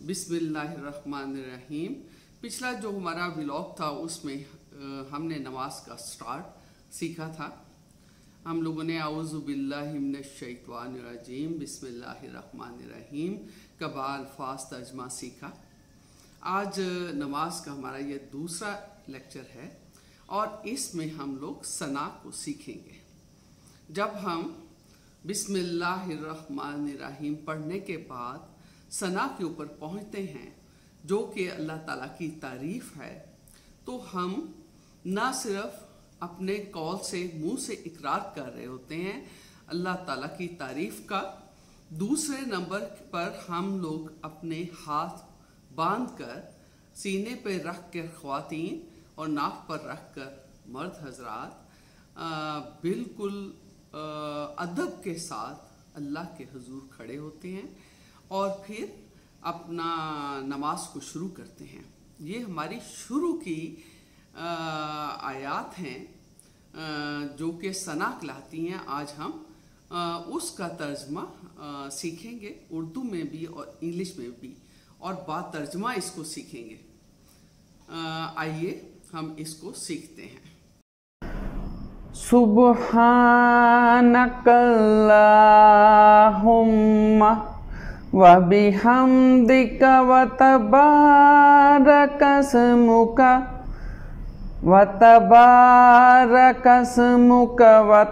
बिस्मिल्लाहिर्रहमानिर्रहीम। पिछला जो हमारा व्लॉग था उसमें हमने नमाज का स्टार्ट सीखा था। हम लोगों ने आऊज़ु बिल्लाहि मिनश शैतानिर्रजीम बिस्मिल्लाहिर्रहमानिर्रहीम का अल्फाज तर्जमा सीखा। आज नमाज का हमारा ये दूसरा लेक्चर है और इसमें हम लोग सना को सीखेंगे। जब हम बिस्मिल्लाहिर्रहमानिर्रहीम पढ़ने के बाद सना के ऊपर पहुंचते हैं जो कि अल्लाह ताला की तारीफ़ है, तो हम ना सिर्फ अपने कौल से मुंह से इकरार कर रहे होते हैं अल्लाह ताला की तारीफ़ का, दूसरे नंबर पर हम लोग अपने हाथ बांध कर सीने पे रख कर ख्वातीन और नाक पर रख कर मर्द हजरात बिल्कुल अदब के साथ अल्लाह के हुजूर खड़े होते हैं और फिर अपना नमाज को शुरू करते हैं। ये हमारी शुरू की आयात हैं जो कि सना कहलाती हैं। आज हम उसका तर्जमा सीखेंगे, उर्दू में भी और इंग्लिश में भी, और बाद तर्जमा इसको सीखेंगे। आइए हम इसको सीखते हैं। सुब्हानकल्लाहुम्मा व बिहम्दिका व तबारकस्मुका व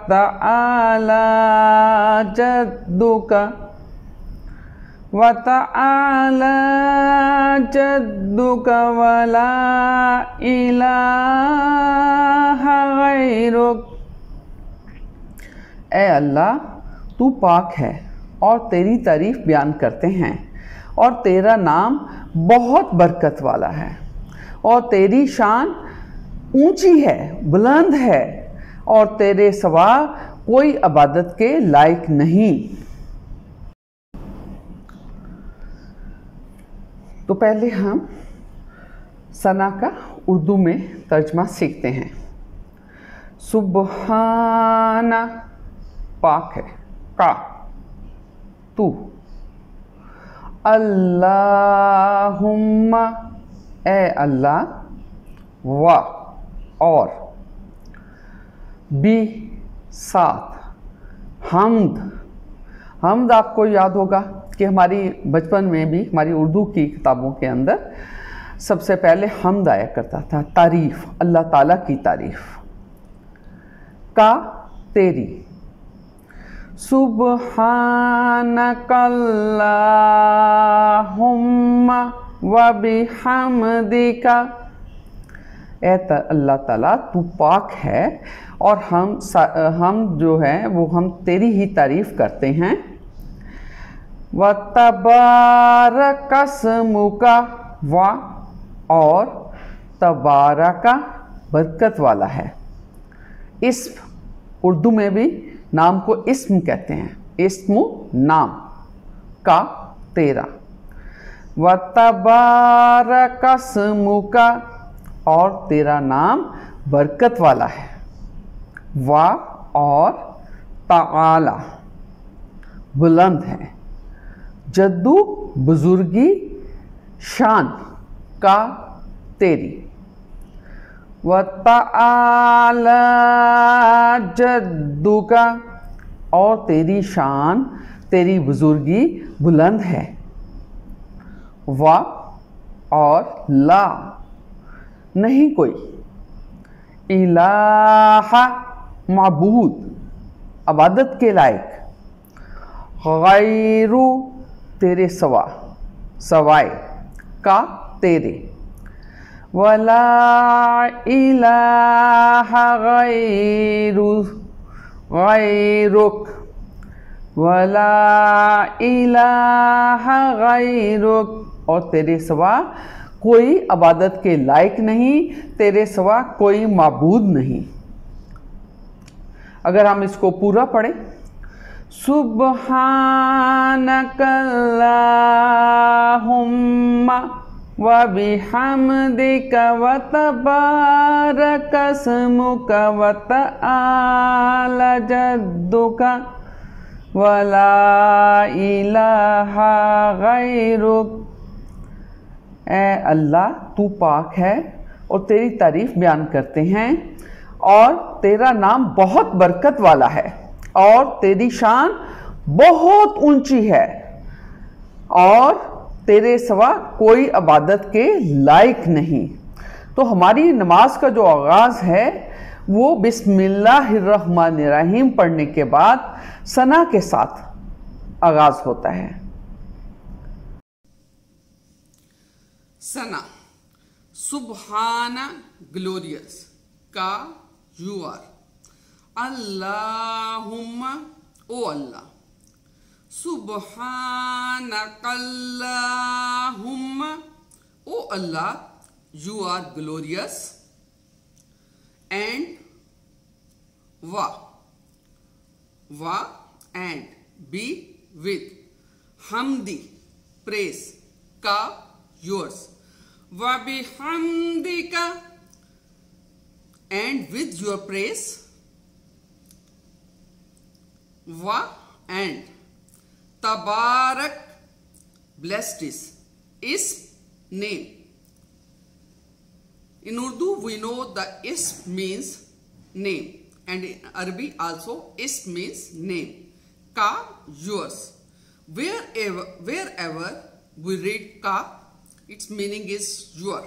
तआला जद्दुका व ला इलाहा गैरुक। ए अल्लाह, तू पाक है और तेरी तारीफ़ बयान करते हैं और तेरा नाम बहुत बरकत वाला है और तेरी शान ऊंची है, बुलंद है और तेरे सिवा कोई इबादत के लायक नहीं। तो पहले हम सना का उर्दू में तर्जमा सीखते हैं। सुब्हाना पाक है, का तू, अल्लाहुम्मा ए अल्लाह, व और, बी साथ, हमद आपको याद होगा कि हमारी बचपन में भी हमारी उर्दू की किताबों के अंदर सबसे पहले हमद आया करता था, तारीफ़, अल्लाह ताला की तारीफ़। का तेरी, सुब्हानकल्लाहुम्मा व बिहम्दिका अल्लाह ताला तू पाक है और हम जो है वो हम तेरी ही तारीफ़ करते हैं। व तबारकस्मुका व और तबारका बरकत वाला है। इस्म, उर्दू में भी नाम को इस्म कहते हैं, इस्म नाम, का तेरा। व तबारकस्मुका और तेरा नाम बरकत वाला है। व और तआला बुलंद है। जद्दू बुजुर्गी, शान, का तेरी। व तआला जद्दुका और तेरी शान, तेरी बुजुर्गी बुलंद है। व और ला नहीं कोई, इलाहा माबूद इबादत के लायक, गैरु तेरे सिवा, सवाए, का तेरे। वला इलाहा गैरुक वला इलाहा गैरुक और तेरे सिवा कोई इबादत के लायक नहीं, तेरे सिवा कोई माबूद नहीं। अगर हम इसको पूरा पढ़ें, सुब्हानकल्लाहुम्मा व बिहम्दिका व तबारकस्मुका व तआला जद्दुका व ला इलाहा गैरुक اے اللہ تو پاک ہے اور تیری تعریف بیان کرتے ہیں، اور تیرا نام بہت برکت والا ہے، اور تیری شان بہت اونچی ہے، اور تیرے سوا کوئی عبادت کے لائق نہیں۔ تو ہماری نماز کا جو آغاز ہے وہ بسم اللہ الرحمن الرحیم پڑھنے کے بعد ثنا کے ساتھ آغاز ہوتا ہے۔ ثنا، سبحان glorious کا you are، اللہم او اللہ، سبحانک اللہم او اللہ you are glorious، and wa and be with hamdi praise ka yours، wa bihamdika and with your praise، wa and tabarak blessed is name. In Urdu we know the ism means name, and in Arabic also ism means name, ka yours। Wherever we read ka, its meaning is your।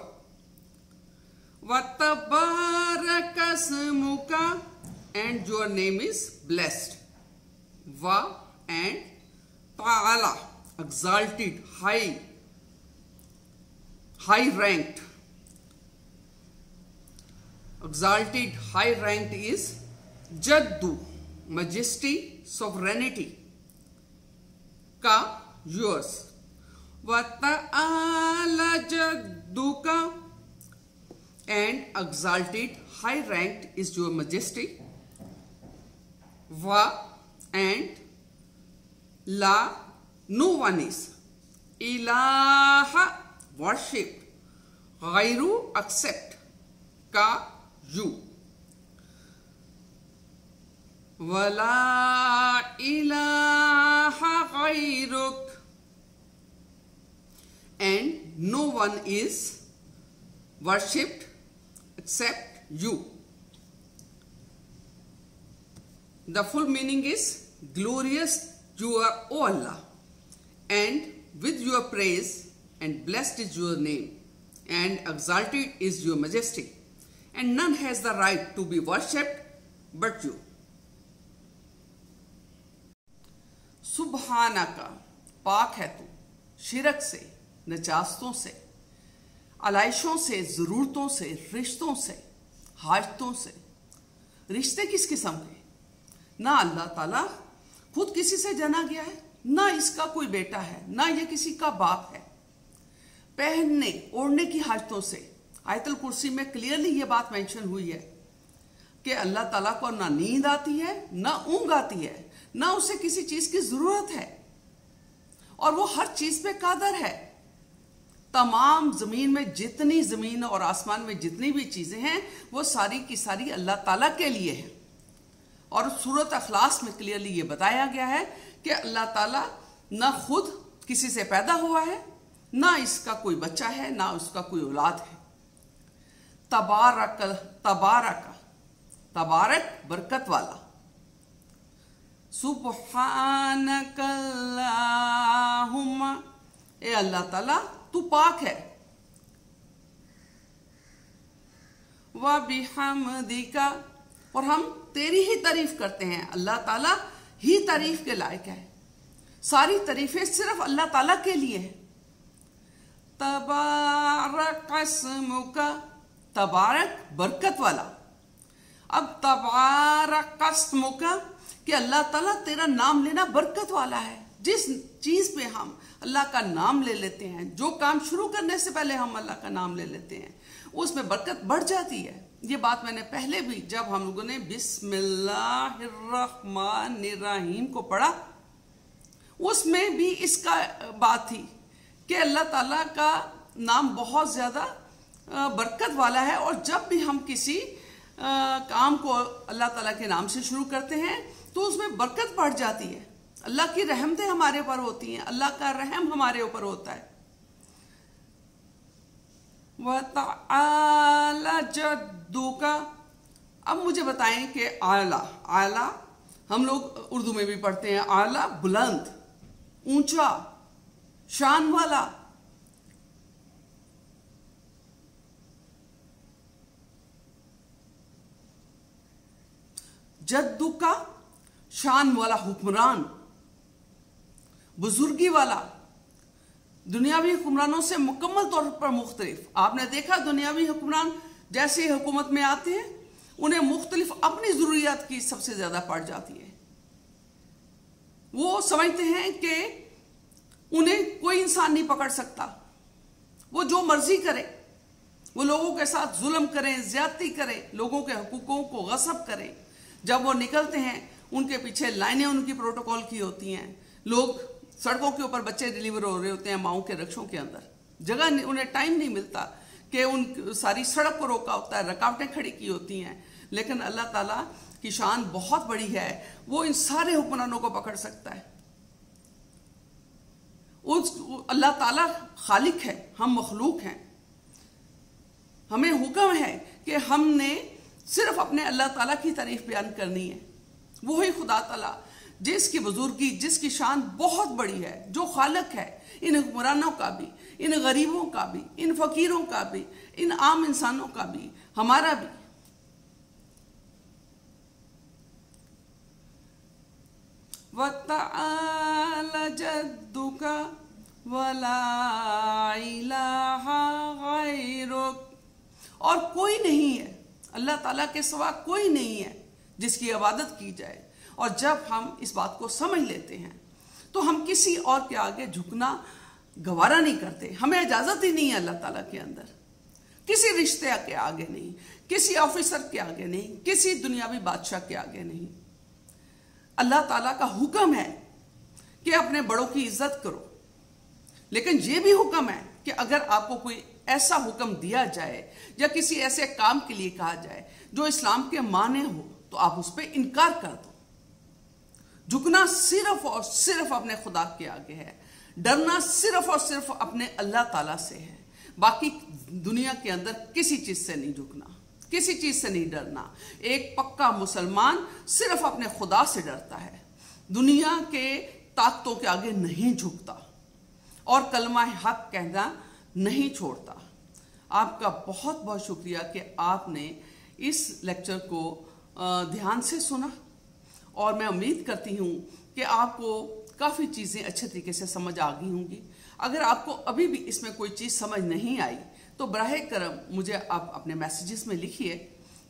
Wa tabaraka ismuka and your name is blessed। Wa and ta'ala exalted, high ranked। Exalted, high ranked is Jaddu, majesty, sovereignty, ka yours। Wa ta'ala jadduka and exalted, high ranked is your majesty। Wa and la, no one is, ilaha worship, ghairu accept, ka you। وَلَا إِلَهَ غَيْرُكَ and no one is worshipped except you۔ The full meaning is glorious you are, O Allah, and with your praise, and blessed is your name, and exalted is your majesty, and none has the right to be worshipped but you۔ سبحانکا، پاک ہے تو شرک سے، نجاستوں سے، علائشوں سے، ضرورتوں سے، رشتوں سے، حاجتوں سے۔ رشتے کس قسم کے؟ نہ اللہ تعالیٰ خود کسی سے جنا گیا ہے، نہ اس کا کوئی بیٹا ہے، نہ یہ کسی کا باپ ہے۔ پہننے اوڑھنے کی حاجتوں سے، آیت الکرسی میں کلیئرلی یہ بات مینشن ہوئی ہے کہ اللہ تعالیٰ کو نہ نیند آتی ہے، نہ اونگ آتی ہے، نہ اسے کسی چیز کی ضرورت ہے، اور وہ ہر چیز پہ قادر ہے۔ تمام زمین میں جتنی زمین اور آسمان میں جتنی بھی چیزیں ہیں وہ ساری کی ساری اللہ تعالیٰ کے لیے ہیں۔ اور سورۃ اخلاص میں کلیئرلی یہ بتایا گیا ہے کہ اللہ تعالیٰ نہ خود کسی سے پیدا ہوا ہے، نہ اس کا کوئی بچہ ہے، نہ اس کا کوئی اولاد ہے۔ تبارک برکت والا۔ سبحانک اللہم، اے اللہ تعالیٰ تو پاک ہے۔ وَبِحَمْدِكَ، اور ہم تیری ہی تعریف کرتے ہیں۔ اللہ تعالیٰ ہی تعریف کے لائق ہے، ساری تعریفیں صرف اللہ تعالیٰ کے لیے ہیں۔ تبارک اسمک، تبارک برکت والا۔ اب تبارک اسمک کہ اللہ تعالیٰ تیرا نام لینا برکت والا ہے۔ جس چیز پہ ہم اللہ کا نام لے لیتے ہیں، جو کام شروع کرنے سے پہلے ہم اللہ کا نام لے لیتے ہیں، اس میں برکت بڑھ جاتی ہے۔ یہ بات میں نے پہلے بھی جب ہم لوگوں نے بسم اللہ الرحمن الرحیم کو پڑھا، اس میں بھی اس کا بات تھی کہ اللہ تعالیٰ کا نام بہت زیادہ برکت والا ہے، اور جب بھی ہم کسی کام کو اللہ تعالیٰ کے نام سے شروع کرتے ہیں تو اس میں برکت بڑھ جاتی ہے۔ اللہ کی رحمتیں ہمارے اوپر ہوتی ہیں، اللہ کا رحم ہمارے اوپر ہوتا ہے۔ वतआला जद्दुका। अब मुझे बताएं कि आला, आला हम लोग उर्दू में भी पढ़ते हैं, आला बुलंद, ऊंचा, शान वाला। जद्दुका शान वाला हुक्मरान, बुजुर्गी वाला, दुनियावी हुक्मरानों से मुकम्मल तौर पर मुख्तलिफ। आपने देखा दुनियावी हुक्मरान जैसे हुकूमत में आते हैं उन्हें मुख्तलिफ अपनी ज़रूरियात की सबसे ज़्यादा पड़ जाती है। वो समझते हैं कि उन्हें कोई इंसान नहीं पकड़ सकता, वो जो मर्जी करे, वो लोगों के साथ जुल्म करें, ज्यादती करें, लोगों के हकूकों को गसब करें। जब वो निकलते हैं उनके पीछे लाइनें उनकी प्रोटोकॉल की होती हैं, लोग सड़कों के ऊपर बच्चे डिलीवर हो रहे होते हैं माओं के रक्षों के अंदर, जगह उन्हें टाइम नहीं मिलता कि उन सारी सड़क को रोका होता है, रकावटें खड़ी की होती हैं। लेकिन अल्लाह ताला की शान बहुत बड़ी है, वो इन सारे हुक्मरानों को पकड़ सकता है। अल्लाह ताला खालिक है, हम मखलूक हैं। हमें हुक्म है कि हमने सिर्फ अपने अल्लाह ताला की तारीफ बयान करनी है। वही खुदा ताला जिसकी बुजुर्गी, जिसकी शान बहुत बड़ी है, जो खालिक है इन हुक्मरानों का भी, इन गरीबों का भी, इन फकीरों का भी, इन आम इंसानों का भी, हमारा भी। वतआला जद्दुका वला इलाहा गैरुक। और कोई नहीं है, अल्लाह ताला के सिवा कोई नहीं है जिसकी इबादत की जाए। और जब हम इस बात को समझ लेते हैं तो हम किसी और के आगे झुकना गवारा नहीं करते। हमें इजाजत ही नहीं है अल्लाह ताला के अंदर, किसी रिश्ते के आगे नहीं, किसी ऑफिसर के आगे नहीं, किसी दुनियावी बादशाह के आगे नहीं। अल्लाह ताला का हुक्म है कि अपने बड़ों की इज्जत करो, लेकिन यह भी हुक्म है कि अगर आपको कोई ऐसा हुक्म दिया जाए या किसी ऐसे काम के लिए कहा जाए जो इस्लाम के माने हो तो आप उस पर इनकार कर दो। झुकना सिर्फ और सिर्फ अपने खुदा के आगे है, डरना सिर्फ और सिर्फ अपने अल्लाह ताला से है। बाकी दुनिया के अंदर किसी चीज से नहीं झुकना, किसी चीज से नहीं डरना। एक पक्का मुसलमान सिर्फ अपने खुदा से डरता है, दुनिया के ताकतों के आगे नहीं झुकता और कलमा हक कहना नहीं छोड़ता। आपका बहुत बहुत शुक्रिया कि आपने इस लेक्चर को ध्यान से सुना और मैं उम्मीद करती हूँ कि आपको काफ़ी चीज़ें अच्छे तरीके से समझ आ गई होंगी। अगर आपको अभी भी इसमें कोई चीज़ समझ नहीं आई तो बराह करम मुझे आप अपने मैसेजेस में लिखिए,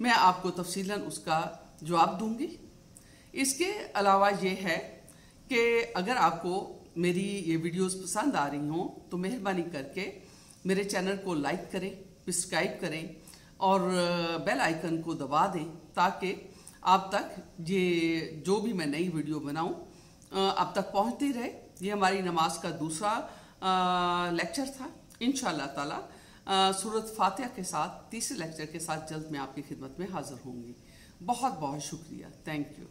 मैं आपको तफसीलन उसका जवाब दूंगी। इसके अलावा ये है कि अगर आपको मेरी ये वीडियोस पसंद आ रही हों तो मेहरबानी करके मेरे चैनल को लाइक करें, सब्सक्राइब करें और बेल आइकन को दबा दें ताकि आप तक ये जो भी मैं नई वीडियो बनाऊं आप तक पहुंचती रहे। ये हमारी नमाज का दूसरा लेक्चर था। इंशाअल्लाह ताला सूरत फातिहा के साथ तीसरे लेक्चर के साथ जल्द मैं आपकी खिदमत में हाजिर होंगी। बहुत बहुत शुक्रिया। Thank you.